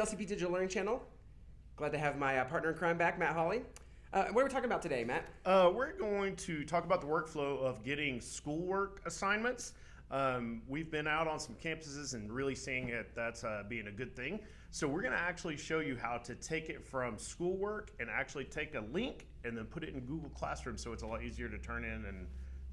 LCP Digital Learning Channel. Glad to have my partner in crime back, Matt Hawley. What are we talking about today, Matt? We're going to talk about the workflow of getting schoolwork assignments. We've been out on some campuses and really seeing it that's being a good thing. So we're going to actually show you how to take it from schoolwork and actually take a link and then put it in Google Classroom so it's a lot easier to turn in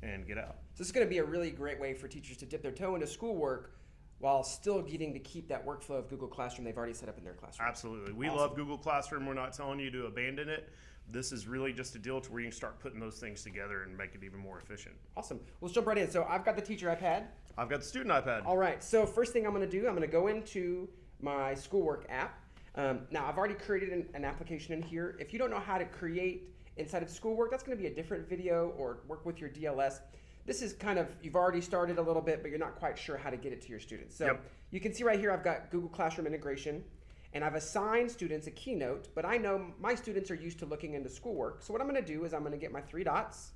and get out. So this is going to be a really great way for teachers to dip their toe into schoolwork while still getting to keep that workflow of Google Classroom they've already set up in their classroom. Absolutely. We love Google Classroom. We're not telling you to abandon it. This is really just a deal to where you can start putting those things together and make it even more efficient. Awesome. Let's jump right in. So I've got the teacher iPad. I've got the student iPad. All right. So first thing I'm going to do, I'm going to go into my Schoolwork app. Now, I've already created an application in here. If you don't know how to create inside of Schoolwork, that's going to be a different video, or work with your DLS. This is kind of, you've already started a little bit, but you're not quite sure how to get it to your students. So you can see right here, I've got Google Classroom integration, and I've assigned students a keynote, but I know my students are used to looking into Schoolwork. So what I'm going to do is I'm going to get my 3 dots,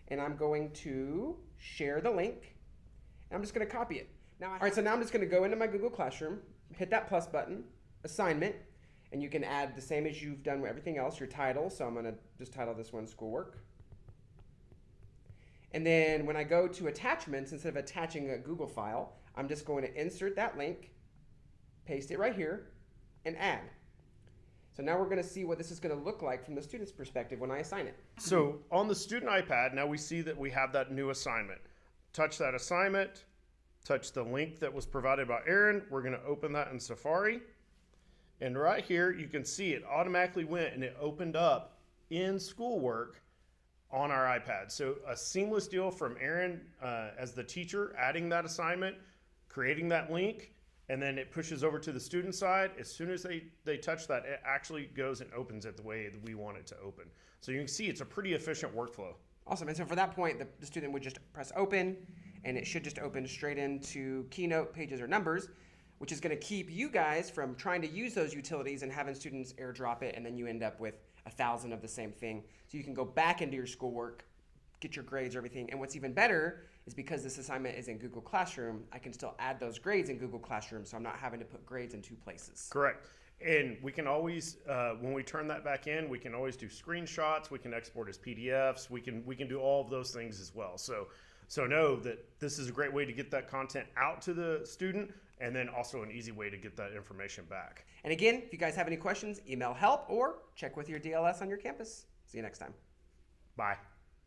and I'm going to share the link, and I'm just going to copy it. Now, all right, so now I'm just going to go into my Google Classroom, hit that plus button, assignment, and you can add the same as you've done with everything else, your title. So I'm going to just title this one Schoolwork. And then when I go to attachments, instead of attaching a Google file, I'm just going to insert that link, paste it right here, and add. So now we're going to see what this is going to look like from the student's perspective when I assign it. So on the student iPad, now we see that we have that new assignment. Touch that assignment, touch the link that was provided by Aaron. We're going to open that in Safari. And right here, you can see it automatically went and it opened up in Schoolwork on our iPad. So a seamless deal from Aaron as the teacher, adding that assignment, creating that link, and then it pushes over to the student side. As soon as they touch that, it actually goes and opens it the way that we want it to open. So you can see it's a pretty efficient workflow. Awesome. And so for that point, the student would just press open, and it should just open straight into Keynote, Pages, or Numbers, which is going to keep you guys from trying to use those utilities and having students airdrop it, and then you end up with 1,000 of the same thing. So you can go back into your schoolwork, get your grades or everything. And what's even better is because this assignment is in Google Classroom, I can still add those grades in Google Classroom, so I'm not having to put grades in 2 places. Correct. And we can always, when we turn that back in, we can always do screenshots, we can export as PDFs, we can do all of those things as well. So know that this is a great way to get that content out to the student, and then also an easy way to get that information back. And again, if you guys have any questions, email help or check with your DLS on your campus. See you next time. Bye.